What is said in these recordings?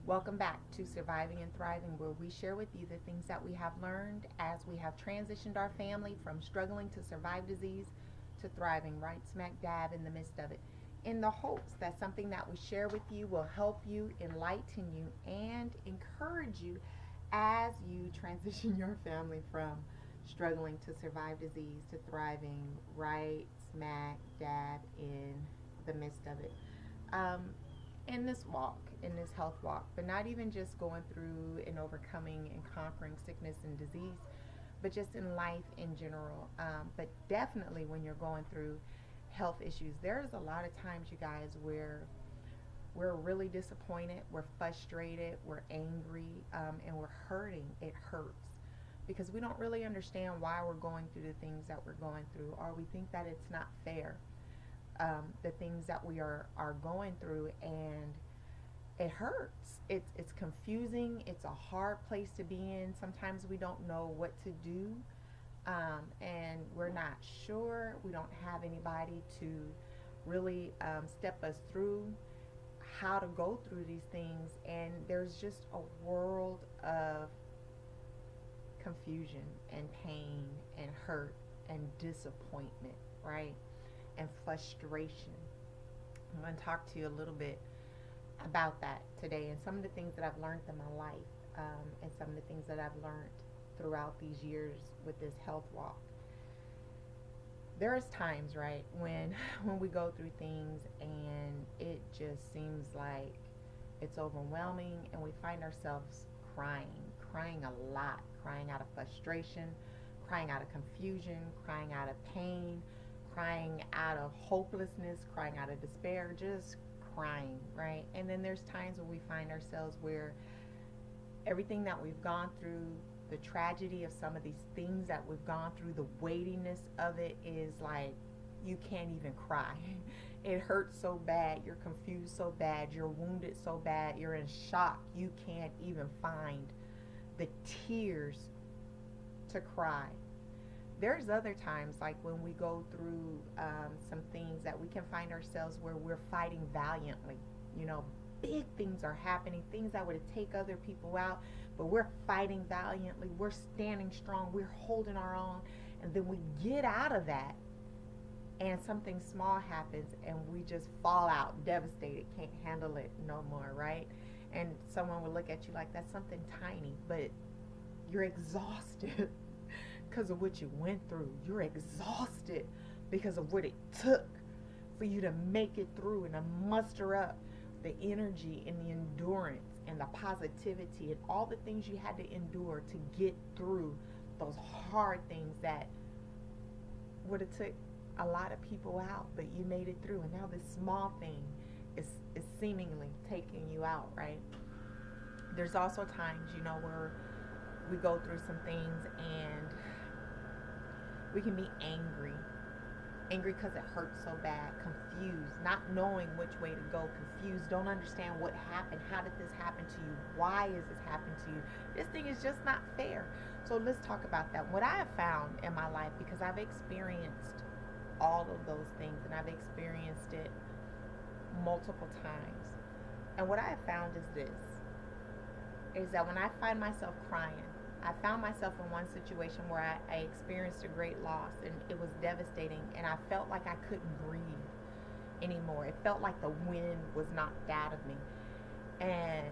Welcome back to Surviving and Thriving, where we share with you the things that we have learned as we have transitioned our family from struggling to survive disease to thriving right smack dab in the midst of it, in the hopes that something that we share with you will help you, enlighten you, and encourage you as you transition your family from struggling to survive disease to thriving right smack dab in the midst of it. Um, in this walk, in this health walk, but not even just going through and overcoming and conquering sickness and disease, but just in life in general. But definitely when you're going through health issues, there's a lot of times, you guys, where we're really disappointed, we're frustrated, we're angry, and we're hurting. It hurts because we don't really understand why we're going through the things that we're going through, or we think that it's not fair, the things that we are going through, and it hurts. It's confusing. It's a hard place to be in. Sometimes we don't know what to do, and we're not sure. We don't have anybody to really step us through how to go through these things, and there's just a world of confusion and pain and hurt and disappointment, right? And frustration. I'm going to talk to you a little bit about that today and some of the things that I've learned in my life, and some of the things that I've learned throughout these years with this health walk. There's times, right, when we go through things and it just seems like it's overwhelming, and we find ourselves crying a lot, crying out of frustration, crying out of confusion, crying out of pain, crying out of hopelessness, crying out of despair, just crying, right? And then there's times when we find ourselves where everything that we've gone through, the tragedy of some of these things that we've gone through, the weightiness of it is like you can't even cry. It hurts so bad, you're confused so bad, you're wounded so bad, you're in shock. You can't even find the tears to cry. There's other times, like when we go through some things, that we can find ourselves where we're fighting valiantly. You know, big things are happening, things that would take other people out, but we're fighting valiantly, we're standing strong, we're holding our own, and then we get out of that and something small happens and we just fall out devastated, can't handle it no more, right? And someone will look at you like that's something tiny, but you're exhausted because of what you went through. You're exhausted because of what it took for you to make it through and to muster up the energy and the endurance and the positivity and all the things you had to endure to get through those hard things that would have took a lot of people out, but you made it through, and now this small thing is seemingly taking you out, right? There's also times, where we go through some things and we can be angry because it hurts so bad, confused, not knowing which way to go, confused, don't understand what happened, how did this happen to you, why is this happening to you, this thing is just not fair. So let's talk about that. What I have found in my life, because I've experienced all of those things and I've experienced it multiple times, and what I have found is this, is that when I find myself crying, I found myself in one situation where I experienced a great loss, and it was devastating, and I felt like I couldn't breathe anymore. It felt like the wind was knocked out of me, and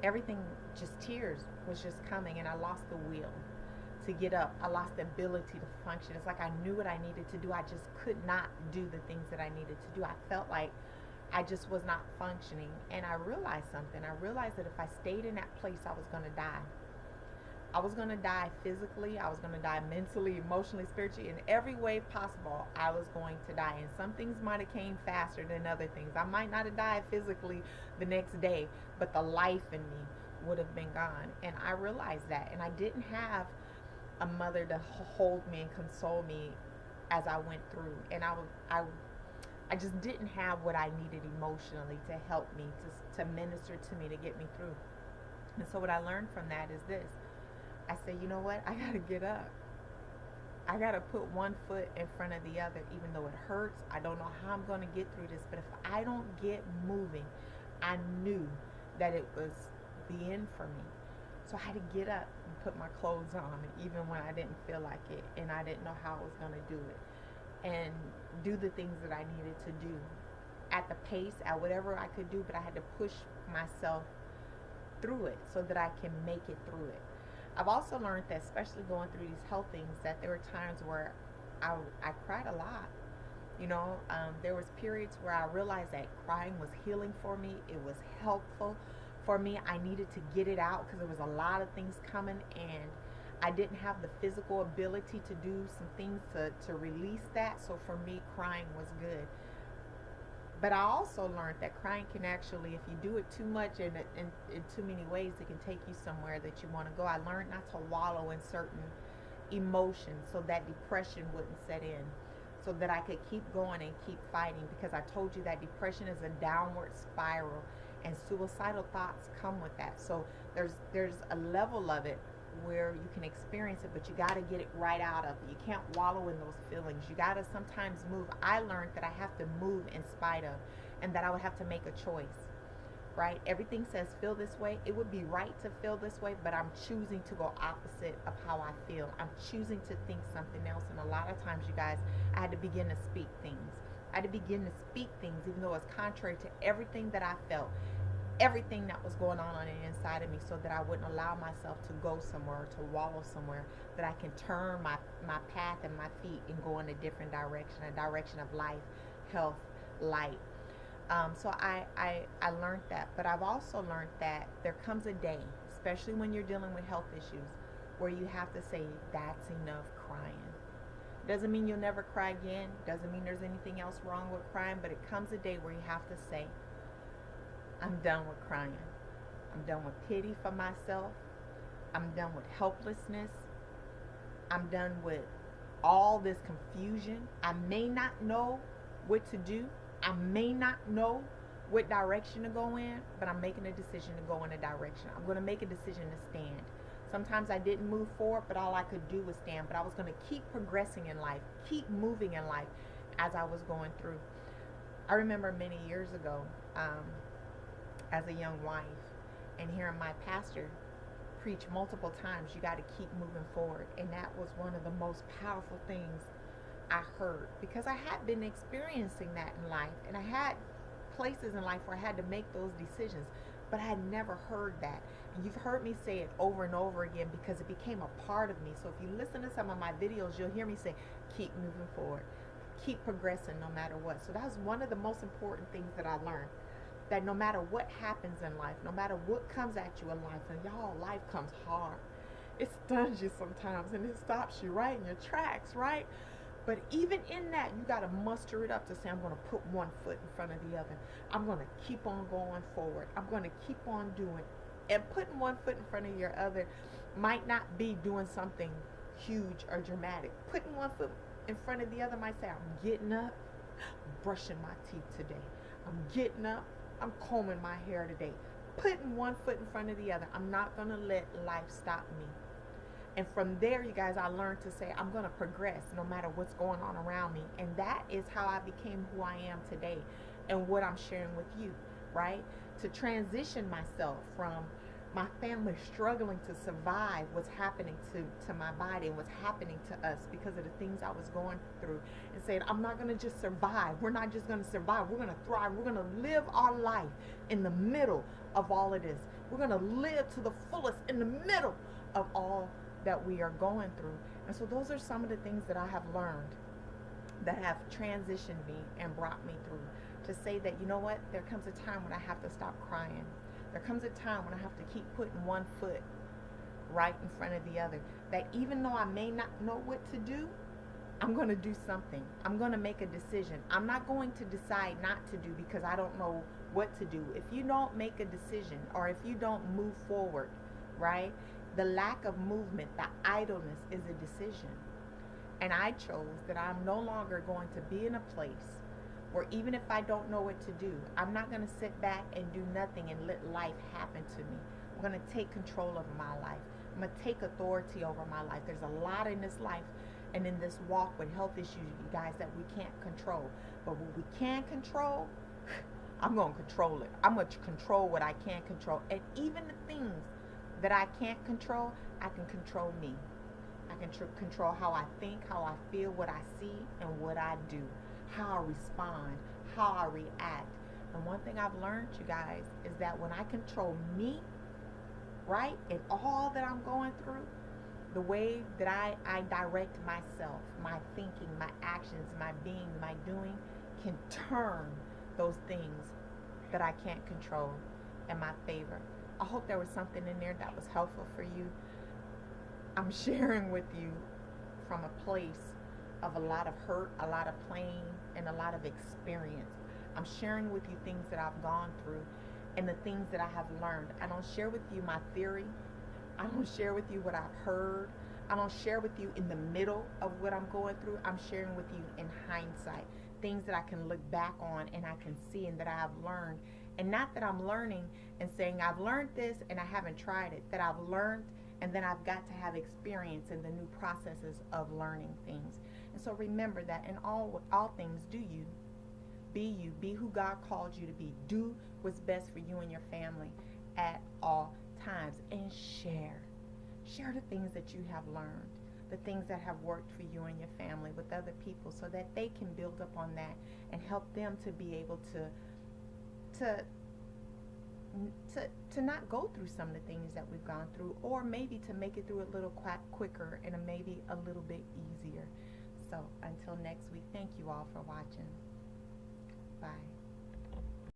everything, just tears was just coming, and I lost the will to get up. I lost the ability to function. It's like I knew what I needed to do. I just could not do the things that I needed to do. I felt like I just was not functioning, and I realized something. I realized that if I stayed in that place, I was going to die. I was going to die physically, I was going to die mentally, emotionally, spiritually, in every way possible. I was going to die, and some things might have came faster than other things. I might not have died physically the next day, but the life in me would have been gone. And I realized that, and I didn't have a mother to hold me and console me as I went through, and I just didn't have what I needed emotionally to help me, to minister to me, to get me through. And so what I learned from that is this. I said, you know what? I got to get up. I got to put one foot in front of the other, even though it hurts. I don't know how I'm going to get through this, but if I don't get moving, I knew that it was the end for me. So I had to get up and put my clothes on, even when I didn't feel like it and I didn't know how I was going to do it, and do the things that I needed to do at the pace, at whatever I could do, but I had to push myself through it so that I can make it through it. I've also learned that, especially going through these health things, that there were times where I cried a lot. There was periods where I realized that crying was healing for me. It was helpful for me. I needed to get it out because there was a lot of things coming, and I didn't have the physical ability to do some things to release that. So for me, crying was good. But I also learned that crying can actually, if you do it too much and in too many ways, it can take you somewhere that you want to go. I learned not to wallow in certain emotions so that depression wouldn't set in, so that I could keep going and keep fighting, because I told you that depression is a downward spiral and suicidal thoughts come with that. So there's a level of it where you can experience it, but you got to get it right out of it. You can't wallow in those feelings. You got to sometimes move. I learned that I have to move in spite of, and that I would have to make a choice, right? Everything says feel this way. It would be right to feel this way, but I'm choosing to go opposite of how I feel. I'm choosing to think something else. And a lot of times, you guys, I had to begin to speak things. I had to begin to speak things, even though it's contrary to everything that I felt, everything that was going on the inside of me, so that I wouldn't allow myself to go somewhere, to wallow somewhere, that I can turn my path and my feet and go in a different direction, a direction of life, health, light. So I learned that. But I've also learned that there comes a day, especially when you're dealing with health issues, where you have to say, that's enough crying. Doesn't mean you'll never cry again. Doesn't mean there's anything else wrong with crying, but it comes a day where you have to say, I'm done with crying. I'm done with pity for myself. I'm done with helplessness. I'm done with all this confusion. I may not know what to do. I may not know what direction to go in, but I'm making a decision to go in a direction. I'm going to make a decision to stand. Sometimes I didn't move forward, but all I could do was stand. But I was going to keep progressing in life, keep moving in life as I was going through. I remember many years ago, as a young wife, and hearing my pastor preach multiple times, you got to keep moving forward. And that was one of the most powerful things I heard, because I had been experiencing that in life, and I had places in life where I had to make those decisions, but I had never heard that. And you've heard me say it over and over again because it became a part of me. So if you listen to some of my videos, you'll hear me say, keep moving forward, keep progressing no matter what. So that was one of the most important things that I learned, that no matter what happens in life, no matter what comes at you in life, and y'all, life comes hard. It stuns you sometimes, and it stops you right in your tracks, right? But even in that, you got to muster it up to say, I'm going to put one foot in front of the other. I'm going to keep on going forward. I'm going to keep on doing. And putting one foot in front of your other might not be doing something huge or dramatic. Putting one foot in front of the other might say, I'm getting up, brushing my teeth today. I'm getting up, I'm combing my hair today. Putting one foot in front of the other. I'm not going to let life stop me. And from there, you guys, I learned to say, I'm going to progress no matter what's going on around me. And that is how I became who I am today, and what I'm sharing with you, right? To transition myself from my family struggling to survive what's happening to my body and what's happening to us because of the things I was going through, and saying, I'm not going to just survive. We're not just going to survive. We're going to thrive. We're going to live our life in the middle of all of this. We're going to live to the fullest in the middle of all that we are going through. And so those are some of the things that I have learned that have transitioned me and brought me through, to say that, you know what, there comes a time when I have to stop crying. There comes a time when I have to keep putting one foot right in front of the other, that even though I may not know what to do, I'm going to do something. I'm going to make a decision. I'm not going to decide not to do because I don't know what to do. If you don't make a decision, or if you don't move forward, right, the lack of movement, the idleness is a decision. And I chose that I'm no longer going to be in a place where, even if I don't know what to do, I'm not going to sit back and do nothing and let life happen to me. I'm going to take control of my life. I'm going to take authority over my life. There's a lot in this life and in this walk with health issues, you guys, that we can't control. But what we can control, I'm going to control it. I'm going to control what I can't control. And even the things that I can't control, I can control me. I can control how I think, how I feel, what I see, and what I do, how I respond, how I react. And one thing I've learned, you guys, is that when I control me, right, and all that I'm going through, the way that I direct myself, my thinking, my actions, my being, my doing, can turn those things that I can't control in my favor. I hope there was something in there that was helpful for you. I'm sharing with you from a place of a lot of hurt, a lot of pain, and a lot of experience. I'm sharing with you things that I've gone through and the things that I have learned. I don't share with you my theory. I don't share with you what I've heard. I don't share with you in the middle of what I'm going through. I'm sharing with you in hindsight, things that I can look back on and I can see and that I have learned. And not that I'm learning and saying I've learned this and I haven't tried it, that I've learned and then I've got to have experience in the new processes of learning things. And so remember that in all things, do you. Be who God called you to be. Do what's best for you and your family at all times. And share the things that you have learned, the things that have worked for you and your family with other people, so that they can build up on that and help them to be able to not go through some of the things that we've gone through, or maybe to make it through a little quicker and maybe a little bit easier. So until next week, thank you all for watching. Bye.